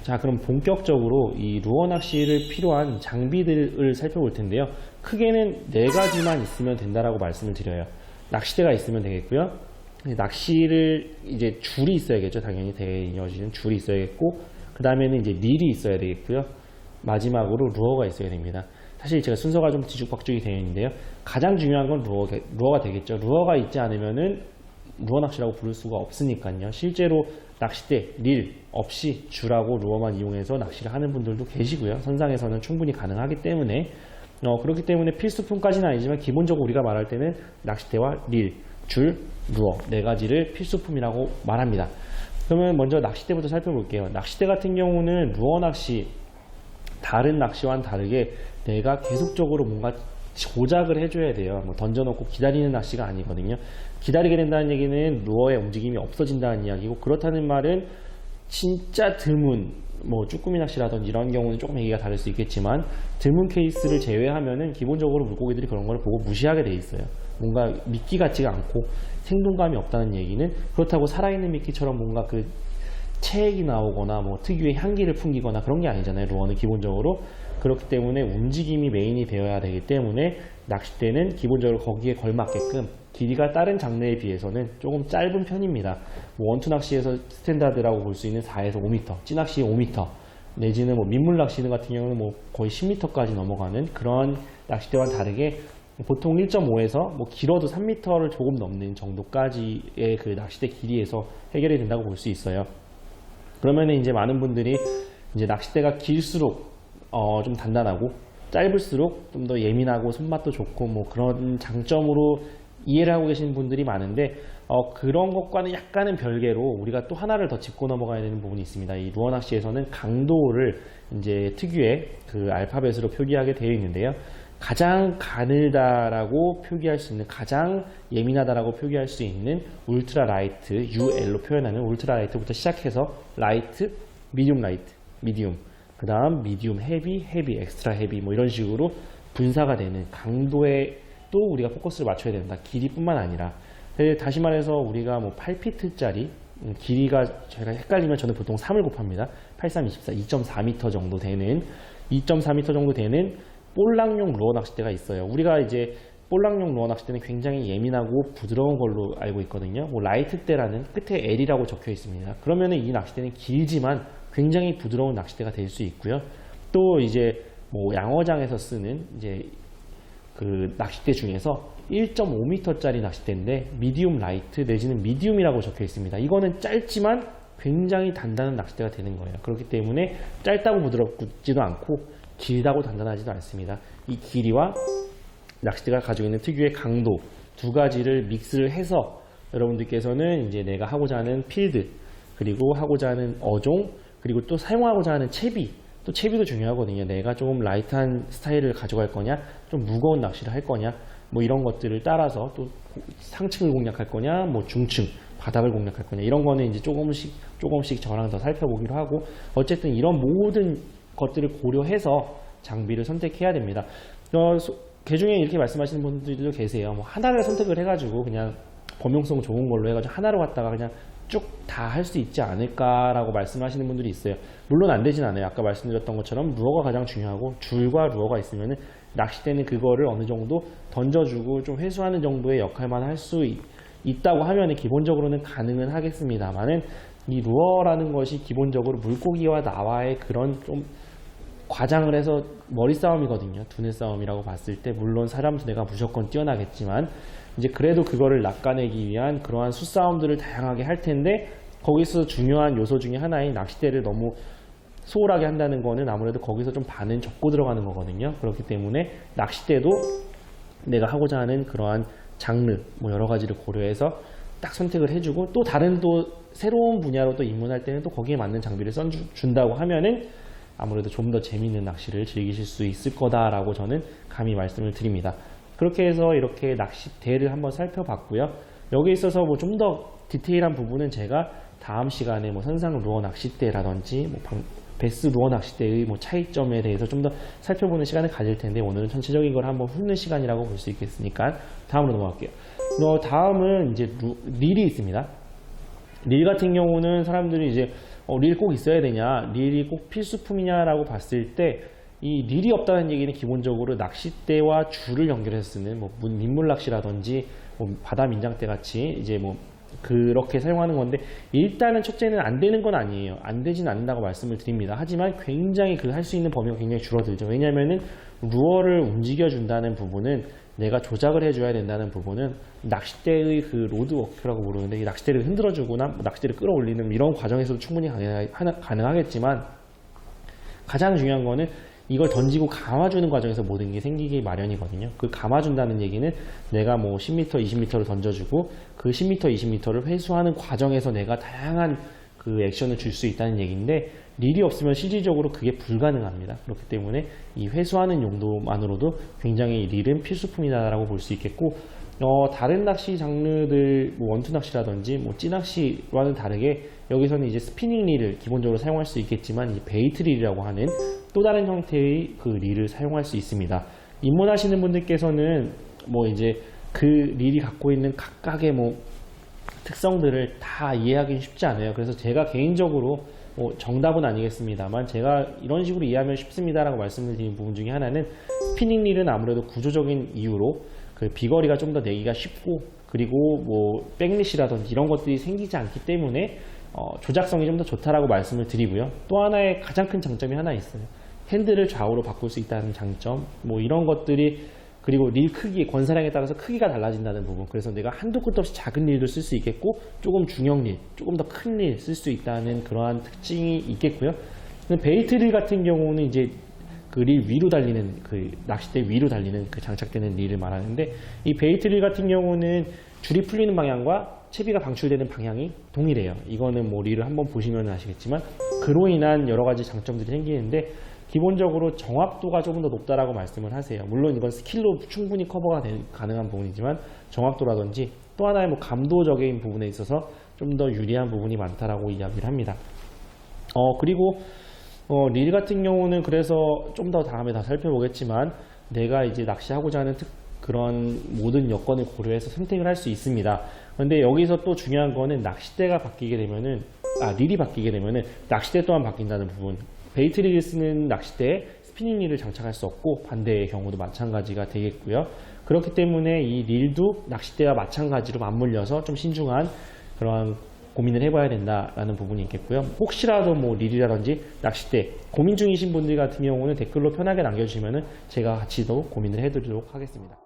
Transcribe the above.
자, 그럼 본격적으로 이 루어 낚시를 필요한 장비들을 살펴볼 텐데요. 크게는 4가지만 있으면 된다라고 말씀을 드려요. 낚싯대가 있으면 되겠고요. 낚시를 이제 줄이 있어야겠죠. 당연히 대여지는 줄이 있어야겠고, 그 다음에는 이제 릴이 있어야 되겠고요. 마지막으로 루어가 있어야 됩니다. 사실 제가 순서가 좀 뒤죽박죽이 되어 있는데요. 가장 중요한 건 루어가 되겠죠. 루어가 있지 않으면은 루어 낚시라고 부를 수가 없으니까요. 실제로 낚싯대, 릴 없이 줄하고 루어만 이용해서 낚시를 하는 분들도 계시고요. 선상에서는 충분히 가능하기 때문에 그렇기 때문에 필수품까지는 아니지만 기본적으로 우리가 말할 때는 낚싯대와 릴, 줄, 루어 4가지를 필수품이라고 말합니다. 그러면 먼저 낚싯대부터 살펴볼게요. 낚싯대 같은 경우는 루어 낚시, 다른 낚시와는 다르게 내가 계속적으로 뭔가 조작을 해줘야 돼요. 뭐 던져놓고 기다리는 낚시가 아니거든요. 기다리게 된다는 얘기는 루어의 움직임이 없어진다는 이야기고, 그렇다는 말은 진짜 드문 뭐 쭈꾸미 낚시라든지 이런 경우는 조금 얘기가 다를 수 있겠지만, 드문 케이스를 제외하면은 기본적으로 물고기들이 그런 걸 보고 무시하게 돼 있어요. 뭔가 미끼 같지가 않고 생동감이 없다는 얘기는, 그렇다고 살아있는 미끼처럼 뭔가 그 체액이 나오거나 뭐 특유의 향기를 풍기거나 그런 게 아니잖아요. 루어는 기본적으로. 그렇기 때문에 움직임이 메인이 되어야 되기 때문에 낚싯대는 기본적으로 거기에 걸맞게끔 길이가 다른 장르에 비해서는 조금 짧은 편입니다. 뭐 원투 낚시에서 스탠다드라고 볼 수 있는 4에서 5m, 찌낚시 5m, 내지는 뭐 민물 낚시 같은 경우는 뭐 거의 10m까지 넘어가는 그런 낚싯대와 다르게 보통 1.5에서 뭐 길어도 3m를 조금 넘는 정도까지의 그 낚싯대 길이에서 해결이 된다고 볼 수 있어요. 그러면 이제 많은 분들이 이제 낚싯대가 길수록 좀 단단하고 짧을수록 좀 더 예민하고 손맛도 좋고 뭐 그런 장점으로 이해를 하고 계시는 분들이 많은데, 그런 것과는 약간은 별개로 우리가 또 하나를 더 짚고 넘어가야 되는 부분이 있습니다. 이 루어 낚시에서는 강도를 이제 특유의 그 알파벳으로 표기하게 되어 있는데요. 가장 가늘다라고 표기할 수 있는, 가장 예민하다라고 표기할 수 있는 울트라 라이트, UL로 표현하는 울트라 라이트부터 시작해서 라이트, 미디움 라이트, 미디움, 그 다음 미디움 헤비, 헤비, 엑스트라 헤비 뭐 이런 식으로 분사가 되는 강도에 또 우리가 포커스를 맞춰야 된다. 길이뿐만 아니라. 다시 말해서 우리가 뭐 8피트짜리 길이가 제가 헷갈리면 저는 보통 3을 곱합니다. 83, 24, 2.4m 정도 되는 2.4m 정도 되는 볼락용 루어 낚싯대가 있어요. 우리가 이제 볼락용 루어 낚싯대는 굉장히 예민하고 부드러운 걸로 알고 있거든요. 뭐 라이트대라는 끝에 L이라고 적혀 있습니다. 그러면은 이 낚싯대는 길지만 굉장히 부드러운 낚싯대가 될 수 있고요. 또 이제 뭐 양어장에서 쓰는 이제 그 낚싯대 중에서 1.5m짜리 낚싯대인데 미디움 라이트 내지는 미디움이라고 적혀 있습니다. 이거는 짧지만 굉장히 단단한 낚싯대가 되는 거예요. 그렇기 때문에 짧다고 부드럽지도 않고 길다고 단단하지도 않습니다. 이 길이와 낚싯대가 가지고 있는 특유의 강도 2가지를 믹스를 해서 여러분들께서는 이제 내가 하고자 하는 필드, 그리고 하고자 하는 어종, 그리고 또 사용하고자 하는 채비, 또 채비도 중요하거든요. 내가 조금 라이트한 스타일을 가져갈 거냐, 좀 무거운 낚시를 할 거냐, 뭐 이런 것들을 따라서 또 상층을 공략할 거냐, 뭐 중층, 바닥을 공략할 거냐, 이런 거는 이제 조금씩 저랑 더 살펴보기로 하고, 어쨌든 이런 모든 것들을 고려해서 장비를 선택해야 됩니다. 개중에 이렇게 말씀하시는 분들도 계세요. 뭐 하나를 선택을 해가지고 그냥 범용성 좋은 걸로 해가지고 하나로 갖다가 그냥 쭉 다 할 수 있지 않을까라고 말씀하시는 분들이 있어요. 물론 안 되진 않아요. 아까 말씀드렸던 것처럼 루어가 가장 중요하고, 줄과 루어가 있으면은 낚싯대는 그거를 어느 정도 던져주고 좀 회수하는 정도의 역할만 할 수 있다고 하면은 기본적으로는 가능은 하겠습니다만은, 이 루어라는 것이 기본적으로 물고기와 나와의 그런 좀 과장을 해서 머리 싸움이거든요. 두뇌 싸움이라고 봤을 때, 물론 사람 두뇌가 무조건 뛰어나겠지만 이제 그래도 그거를 낚아내기 위한 그러한 수싸움들을 다양하게 할 텐데, 거기서 중요한 요소 중에 하나인 낚싯대를 너무 소홀하게 한다는 거는 아무래도 거기서 좀 반은 접고 들어가는 거거든요. 그렇기 때문에 낚싯대도 내가 하고자 하는 그러한 장르 뭐 여러 가지를 고려해서 딱 선택을 해주고, 또 다른 또 새로운 분야로 또 입문할 때는 또 거기에 맞는 장비를 써준다고 하면은 아무래도 좀 더 재미있는 낚시를 즐기실 수 있을 거다라고 저는 감히 말씀을 드립니다. 그렇게 해서 이렇게 낚싯대를 한번 살펴봤고요. 여기에 있어서 뭐 좀 더 디테일한 부분은 제가 다음 시간에 뭐 선상 루어 낚싯대라든지 뭐 베스 루어 낚싯대의 뭐 차이점에 대해서 좀 더 살펴보는 시간을 가질 텐데, 오늘은 전체적인 걸 한번 훑는 시간이라고 볼 수 있겠으니까 다음으로 넘어갈게요. 다음은 이제 릴이 있습니다. 릴 같은 경우는 사람들이 이제 릴 꼭 있어야 되냐, 릴이 꼭 필수품이냐라고 봤을 때 이 릴이 없다는 얘기는 기본적으로 낚싯대와 줄을 연결해서 쓰는 뭐 민물 낚시라든지 뭐 바다 민장대 같이 이제 뭐 그렇게 사용하는 건데, 일단은 첫째는 안 되는 건 아니에요. 안 되진 않는다고 말씀을 드립니다. 하지만 굉장히 그 할 수 있는 범위가 굉장히 줄어들죠. 왜냐면은 루어를 움직여 준다는 부분은, 내가 조작을 해줘야 된다는 부분은 낚싯대의 그 로드워크라고 부르는데, 이 낚싯대를 흔들어주거나 낚싯대를 끌어올리는 이런 과정에서도 충분히 가능하겠지만, 가장 중요한 거는 이걸 던지고 감아주는 과정에서 모든 게 생기기 마련이거든요. 그 감아준다는 얘기는 내가 뭐 10m, 20m를 던져주고 그 10m, 20m를 회수하는 과정에서 내가 다양한 그 액션을 줄 수 있다는 얘기인데, 릴이 없으면 실질적으로 그게 불가능합니다. 그렇기 때문에 이 회수하는 용도만으로도 굉장히 릴은 필수품이다라고 볼 수 있겠고, 다른 낚시 장르들, 뭐 원투 낚시라든지 뭐 찌낚시와는 다르게 여기서는 이제 스피닝 릴을 기본적으로 사용할 수 있겠지만, 이 베이트 릴이라고 하는 또 다른 형태의 그 릴을 사용할 수 있습니다. 입문하시는 분들께서는 뭐 이제 그 릴이 갖고 있는 각각의 뭐 특성들을 다 이해하기는 쉽지 않아요. 그래서 제가 개인적으로 뭐 정답은 아니겠습니다만, 제가 이런 식으로 이해하면 쉽습니다라고 말씀을 드린 부분 중에 하나는, 스피닝 릴은 아무래도 구조적인 이유로 그 비거리가 좀 더 내기가 쉽고, 그리고 뭐 백릿이라든지 이런 것들이 생기지 않기 때문에 조작성이 좀 더 좋다라고 말씀을 드리고요. 또 하나의 가장 큰 장점이 하나 있어요. 핸들을 좌우로 바꿀 수 있다는 장점, 뭐 이런 것들이, 그리고 릴 크기, 권사량에 따라서 크기가 달라진다는 부분. 그래서 내가 한도 끝도 없이 작은 릴도 쓸 수 있겠고, 조금 중형 릴, 조금 더 큰 릴 쓸 수 있다는 그러한 특징이 있겠고요. 베이트 릴 같은 경우는 이제 그 릴 위로 달리는, 그 낚싯대 위로 달리는 그 장착되는 릴을 말하는데, 이 베이트 릴 같은 경우는 줄이 풀리는 방향과 채비가 방출되는 방향이 동일해요. 이거는 뭐 릴을 한번 보시면 아시겠지만, 그로 인한 여러 가지 장점들이 생기는데, 기본적으로 정확도가 조금 더 높다라고 말씀을 하세요. 물론 이건 스킬로 충분히 커버가 가능한 부분이지만, 정확도라든지 또 하나의 뭐 감도적인 부분에 있어서 좀 더 유리한 부분이 많다라고 이야기를 합니다. 그리고 릴 같은 경우는, 그래서 좀 더 다음에 다 살펴보겠지만, 내가 이제 낚시하고자 하는 그런 모든 여건을 고려해서 선택을 할 수 있습니다. 그런데 여기서 또 중요한 거는, 낚싯대가 바뀌게 되면은, 릴이 바뀌게 되면은 낚싯대 또한 바뀐다는 부분. 베이트 릴을 쓰는 낚싯대에 스피닝 릴을 장착할 수 없고, 반대의 경우도 마찬가지가 되겠고요. 그렇기 때문에 이 릴도 낚싯대와 마찬가지로 맞물려서 좀 신중한 그런 고민을 해봐야 된다라는 부분이 있겠고요. 혹시라도 뭐 릴이라든지 낚싯대 고민 중이신 분들 같은 경우는 댓글로 편하게 남겨주시면은 제가 같이 더 고민을 해드리도록 하겠습니다.